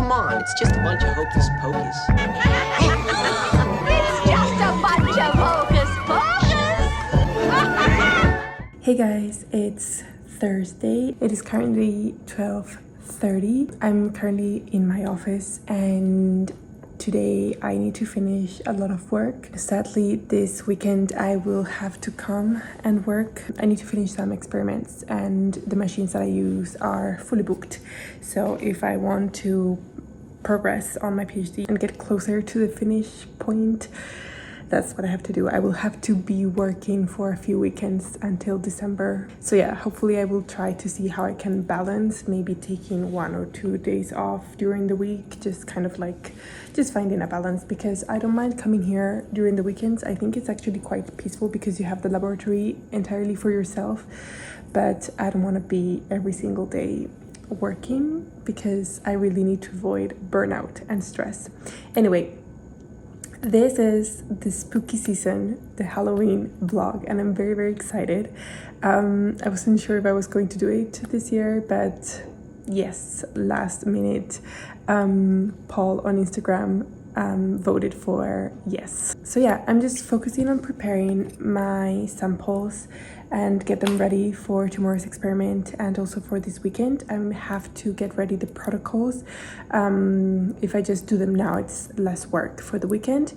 come on, it's just a bunch of hocus pocus. It's just a bunch of hocus pocus. Hey guys, it's Thursday. It is currently 12:30. I'm currently in my office and today I need to finish a lot of work. Sadly, this weekend I will have to come and work. I need to finish some experiments and the machines that I use are fully booked. So if I want to progress on my PhD and get closer to the finish point, that's what I have to do. I will have to be working for a few weekends until December. So yeah, hopefully I will try to see how I can balance, maybe taking 1 or 2 days off during the week, just kind of like just finding a balance, because I don't mind coming here during the weekends. I think it's actually quite peaceful because you have the laboratory entirely for yourself, but I don't want to be every single day working because I really need to avoid burnout and stress. Anyway, this is the spooky season, the Halloween vlog, and I'm very, very excited. I wasn't sure if I was going to do it this year, but yes, last minute, Paul on Instagram voted for yes. So yeah, I'm just focusing on preparing my samples and get them ready for tomorrow's experiment and also for this weekend. I have to get ready the protocols. If I just do them now, it's less work for the weekend.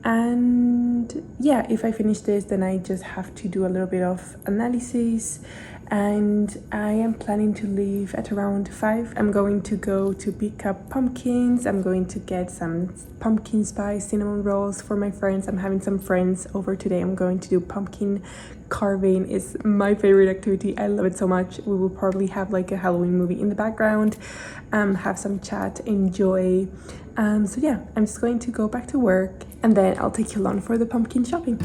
And yeah, if I finish this, then I just have to do a little bit of analysis. And I am planning to leave at around 5. I'm going to go to pick up pumpkins. I'm going to get some pumpkin spice cinnamon rolls for my friends. I'm having some friends over today. I'm going to do pumpkin carving. It's my favorite activity. I love it so much. We will probably have like a Halloween movie in the background, have some chat, enjoy. So yeah, I'm just going to go back to work and then I'll take you along for the pumpkin shopping.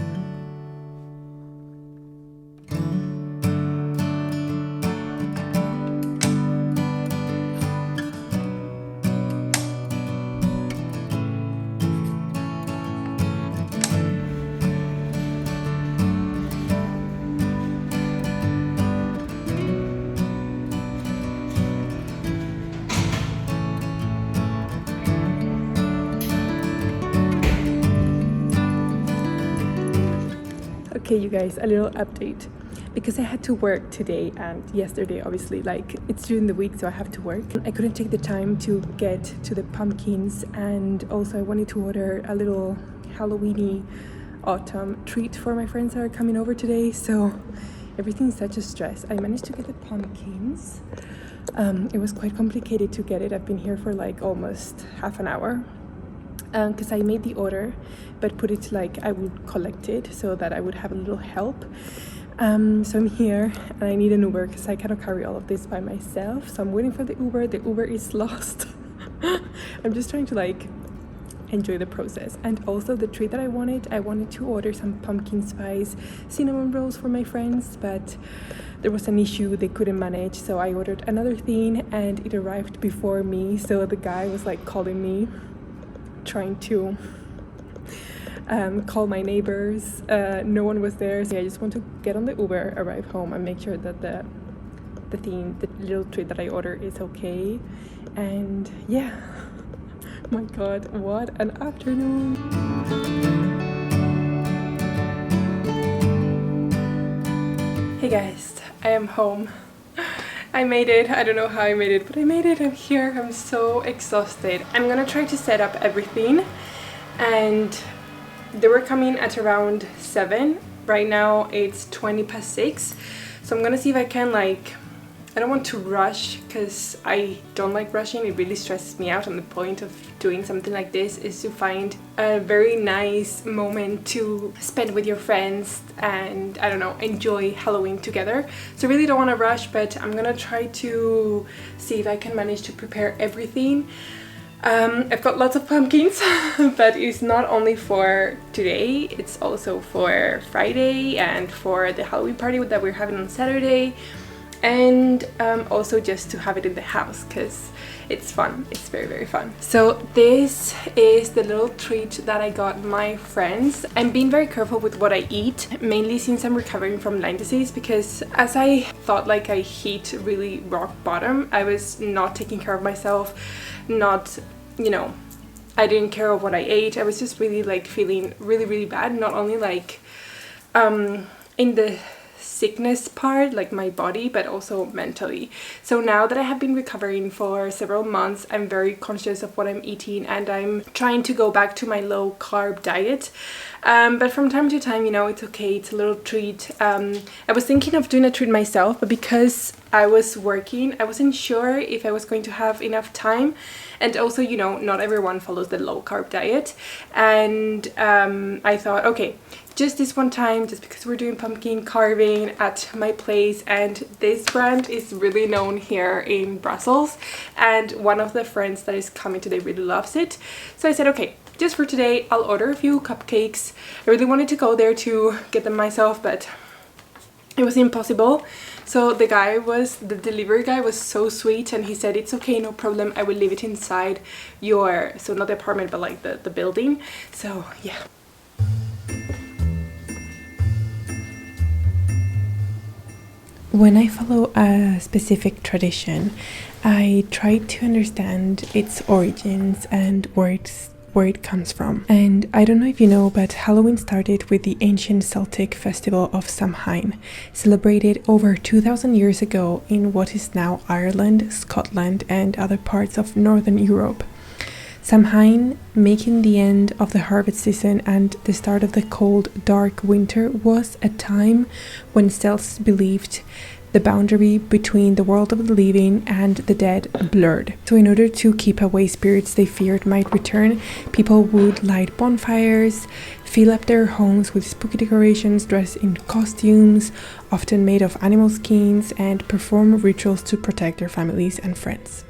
Okay, you guys, a little update. Because I had to work today and yesterday, obviously, like it's during the week, so I have to work. I couldn't take the time to get to the pumpkins, and also I wanted to order a little Halloweeny autumn treat for my friends that are coming over today. So everything's such a stress. I managed to get the pumpkins. It was quite complicated to get it. I've been here for like almost half an hour. Because I made the order but put it like I would collect it so that I would have a little help. So I'm here and I need an Uber because I cannot carry all of this by myself, so I'm waiting for the Uber. The Uber is lost. I'm just trying to like enjoy the process. And also the treat that I wanted to order some pumpkin spice cinnamon rolls for my friends, but there was an issue, they couldn't manage, so I ordered another thing and it arrived before me. So the guy was like calling me, trying to call my neighbors. No one was there, so I just want to get on the Uber, arrive home and make sure that the little treat that I ordered is okay. And yeah, my god, what an afternoon. Hey guys, I am home. I made it. I don't know how I made it, but I made it. I'm here. I'm so exhausted. I'm gonna try to set up everything, and they were coming at around 7. Right now it's 6:20, so I'm gonna see if I can, like, I don't want to rush because I don't like rushing. It really stresses me out, and the point of doing something like this is to find a very nice moment to spend with your friends and, I don't know, enjoy Halloween together. So I really don't want to rush, but I'm gonna try to see if I can manage to prepare everything. I've got lots of pumpkins, but it's not only for today, it's also for Friday and for the Halloween party that we're having on Saturday. And also just to have it in the house because it's fun. It's very, very fun. So this is the little treat that I got my friends. I'm being very careful with what I eat, mainly since I'm recovering from Lyme disease, because as I thought like I hit really rock bottom, I was not taking care of myself. not, you know, I didn't care of what I ate. I was just really like feeling really, really bad. Not only like in the sickness part, like my body, but also mentally. So now that I have been recovering for several months, I'm very conscious of what I'm eating, and I'm trying to go back to my low carb diet. But from time to time, you know, it's okay, it's a little treat. I was thinking of doing a treat myself, but because I was working, I wasn't sure if I was going to have enough time. And also, you know, not everyone follows the low carb diet. And I thought, okay, just this one time, just because we're doing pumpkin carving at my place, and this brand is really known here in Brussels, and one of the friends that is coming today really loves it. So I said, okay, just for today, I'll order a few cupcakes. I really wanted to go there to get them myself, but it was impossible. So the delivery guy was so sweet, and he said, it's okay, no problem, I will leave it inside your, so not the apartment, but like the building. So yeah. When I follow a specific tradition, I try to understand its origins and where it comes from. And I don't know if you know, but Halloween started with the ancient Celtic festival of Samhain, celebrated over 2000 years ago in what is now Ireland, Scotland, and other parts of Northern Europe. Samhain, making the end of the harvest season and the start of the cold, dark winter, was a time when Celts believed the boundary between the world of the living and the dead blurred. So in order to keep away spirits they feared might return, people would light bonfires, fill up their homes with spooky decorations, dress in costumes, often made of animal skins, and perform rituals to protect their families and friends.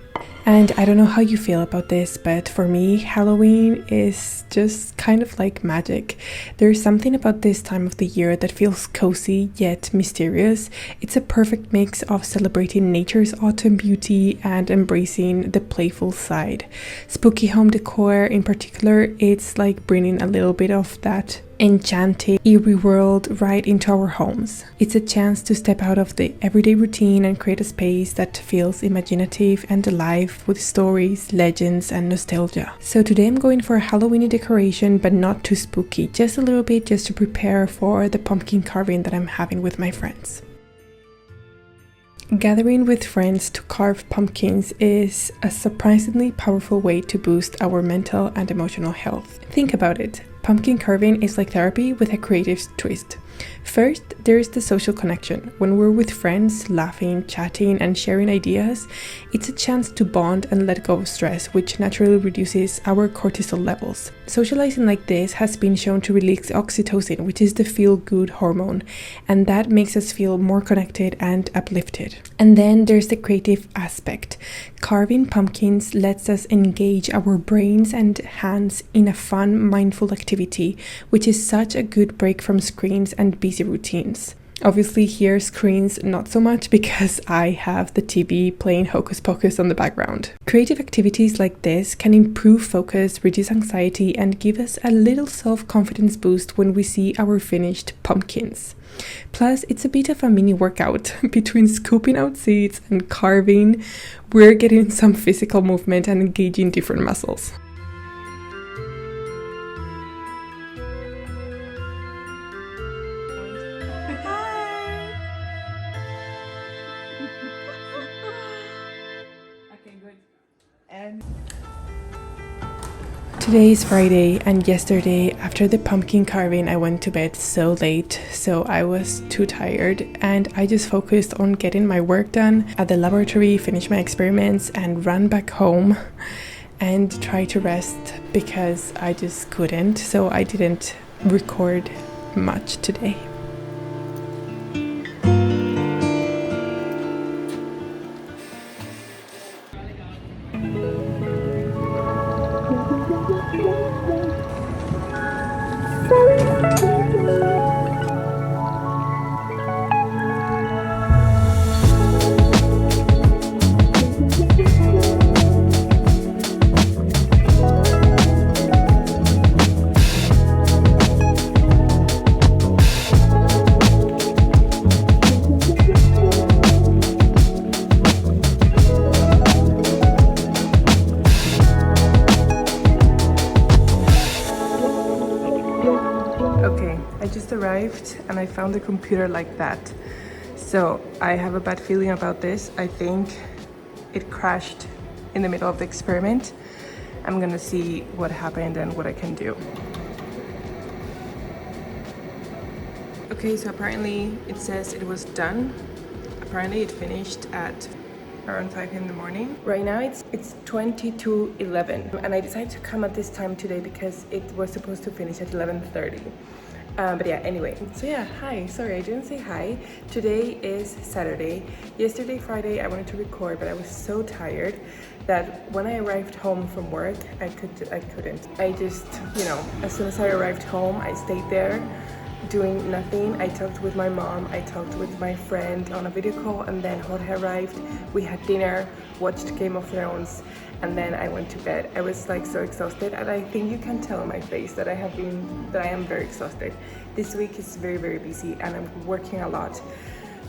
And I don't know how you feel about this, but for me, Halloween is just kind of like magic. There's something about this time of the year that feels cozy yet mysterious. It's a perfect mix of celebrating nature's autumn beauty and embracing the playful side. Spooky home decor in particular, it's like bringing a little bit of that enchanted, eerie world right into our homes. It's a chance to step out of the everyday routine and create a space that feels imaginative and alive with stories, legends, and nostalgia. So today I'm going for a Halloweeny decoration, but not too spooky, just a little bit, just to prepare for the pumpkin carving that I'm having with my friends. Gathering with friends to carve pumpkins is a surprisingly powerful way to boost our mental and emotional health. Think about it. Pumpkin carving is like therapy with a creative twist. First, there is the social connection. When we're with friends, laughing, chatting, and sharing ideas, it's a chance to bond and let go of stress, which naturally reduces our cortisol levels. Socializing like this has been shown to release oxytocin, which is the feel-good hormone, and that makes us feel more connected and uplifted. And then there's the creative aspect. Carving pumpkins lets us engage our brains and hands in a fun, mindful activity, which is such a good break from screens and busy routines. Obviously here screens not so much because I have the TV playing Hocus Pocus on the background. Creative activities like this can improve focus, reduce anxiety, and give us a little self-confidence boost when we see our finished pumpkins. Plus, it's a bit of a mini workout. Between scooping out seeds and carving, we're getting some physical movement and engaging different muscles. Today is Friday, and yesterday after the pumpkin carving I went to bed so late, so I was too tired, and I just focused on getting my work done at the laboratory, finish my experiments, and run back home and try to rest because I just couldn't, so I didn't record much today. just arrived and I found the computer like that. So I have a bad feeling about this. I think it crashed in the middle of the experiment. I'm gonna see what happened and what I can do. Okay, so apparently it says it was done. Apparently it finished at around 5 in the morning. Right now it's 20 to 11 and I decided to come at this time today because it was supposed to finish at 11:30. But yeah, anyway, so yeah, hi, sorry I didn't say hi. Today is Saturday. Yesterday, Friday, I wanted to record, but I was so tired that when I arrived home from work, I couldn't. I just, you know, as soon as I arrived home, I stayed there doing nothing. I talked with my mom, I talked with my friend on a video call, and then Jorge arrived. We had dinner, watched Game of Thrones, and then I went to bed. I was like so exhausted, and I think you can tell on my face that I am very exhausted. This week is very, very busy and I'm working a lot,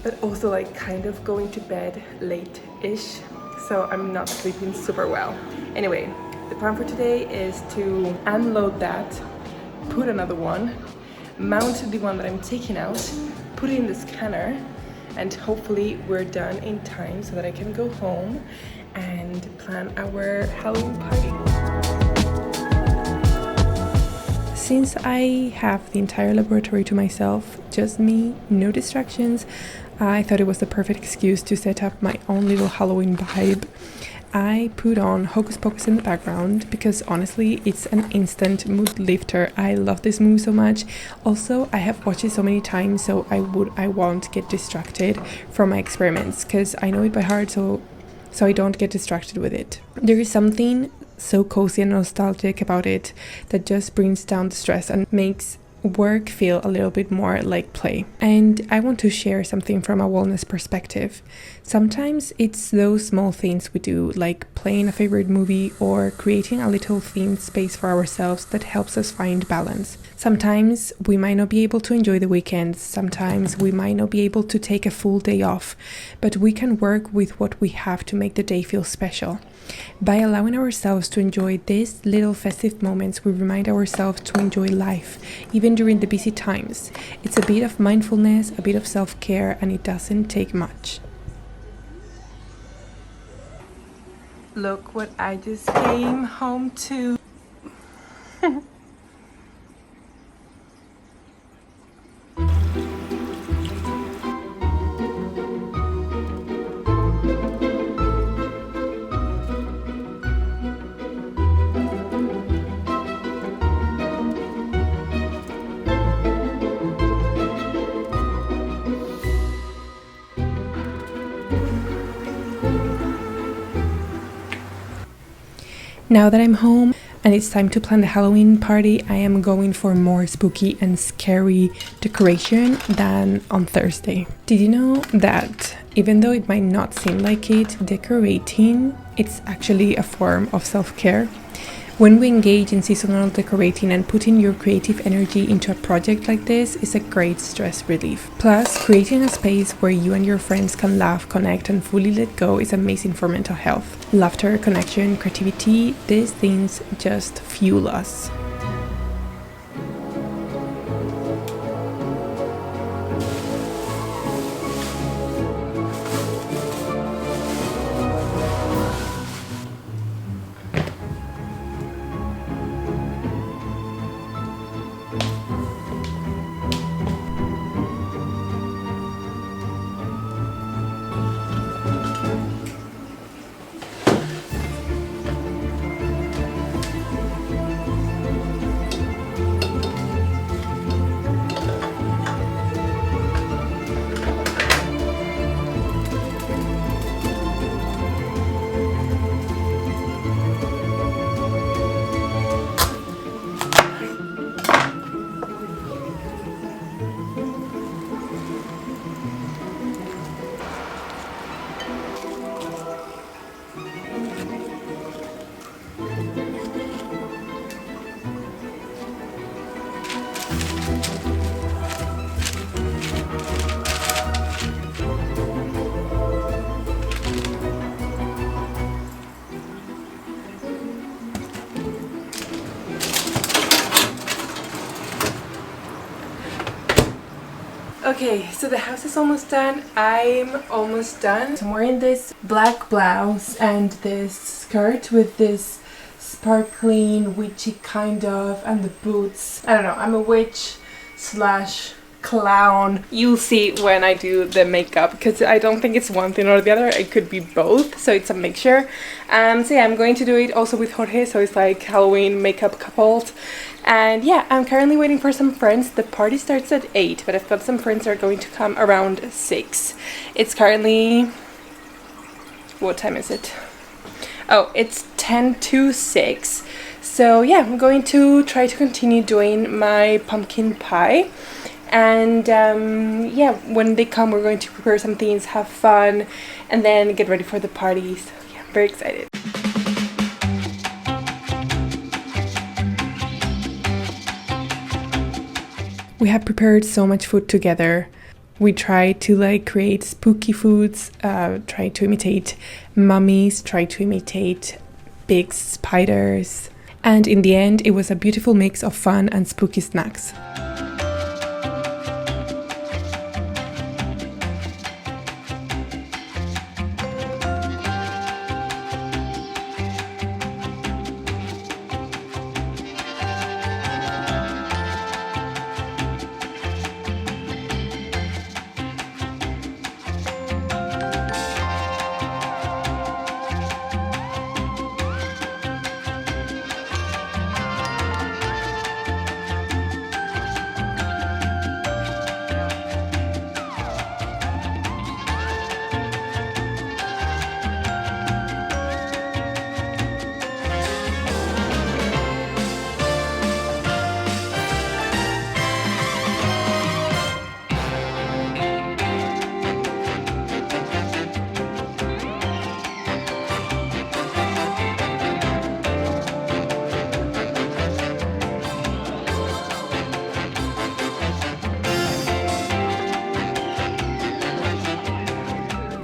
but also like kind of going to bed late-ish, so I'm not sleeping super well. Anyway, the plan for today is to unload that, put another one, mount the one that I'm taking out, put it in the scanner, and hopefully we're done in time so that I can go home and plan our Halloween party. Since I have the entire laboratory to myself, just me, no distractions, I thought it was the perfect excuse to set up my own little Halloween vibe. I put on Hocus Pocus in the background because honestly it's an instant mood lifter. I love this movie so much. Also, I have watched it so many times, so I won't get distracted from my experiments because I know it by heart, so I don't get distracted with it. There is something so cozy and nostalgic about it that just brings down the stress and makes work feel a little bit more like play. And I want to share something from a wellness perspective. Sometimes it's those small things we do, like playing a favorite movie or creating a little themed space for ourselves, that helps us find balance. Sometimes we might not be able to enjoy the weekends, sometimes we might not be able to take a full day off, but we can work with what we have to make the day feel special. By allowing ourselves to enjoy these little festive moments, we remind ourselves to enjoy life, even during the busy times. It's a bit of mindfulness, a bit of self-care, and it doesn't take much. Look what I just came home to. Now that I'm home and it's time to plan the Halloween party, I am going for more spooky and scary decoration than on Thursday. Did you know that even though it might not seem like it, decorating, it's actually a form of self-care? When we engage in seasonal decorating and putting your creative energy into a project like this is a great stress relief. Plus, creating a space where you and your friends can laugh, connect, and fully let go is amazing for mental health. Laughter, connection, creativity, these things just fuel us. Okay, so the house is almost done. I'm almost done. So I'm wearing this black blouse and this skirt with this sparkling witchy kind of, and the boots. I don't know, I'm a witch slash clown. You'll see when I do the makeup, because I don't think it's one thing or the other. It could be both, so it's a mixture. So yeah, I'm going to do it also with Jorge, so it's like Halloween makeup coupled. And yeah, I'm currently waiting for some friends. The party starts at 8, but I've got some friends that are going to come around 6. It's currently, what time is it? Oh, it's 10 to 6. So yeah, I'm going to try to continue doing my pumpkin pie. And yeah, when they come, we're going to prepare some things, have fun, and then get ready for the party. So yeah, I'm very excited. We have prepared so much food together. We try to like create spooky foods, try to imitate mummies, try to imitate big spiders. And in the end, it was a beautiful mix of fun and spooky snacks.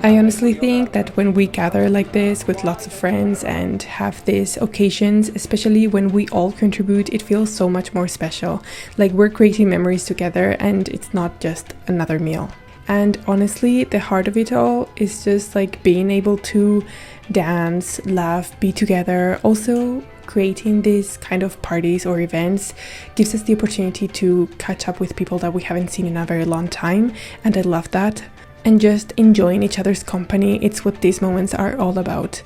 I honestly think that when we gather like this with lots of friends and have these occasions, especially when we all contribute, it feels so much more special. Like we're creating memories together and it's not just another meal. And honestly, the heart of it all is just like being able to dance, laugh, be together. Also, creating these kind of parties or events gives us the opportunity to catch up with people that we haven't seen in a very long time. And I love that. And just enjoying each other's company, it's what these moments are all about.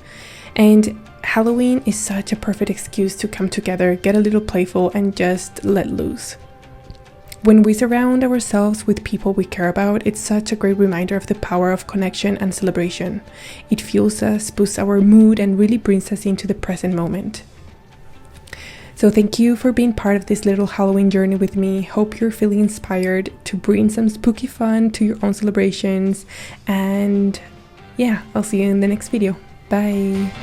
And Halloween is such a perfect excuse to come together, get a little playful, and just let loose. When we surround ourselves with people we care about, it's such a great reminder of the power of connection and celebration. It fuels us, boosts our mood, and really brings us into the present moment. So thank you for being part of this little Halloween journey with me. Hope you're feeling inspired to bring some spooky fun to your own celebrations. And yeah, I'll see you in the next video. Bye.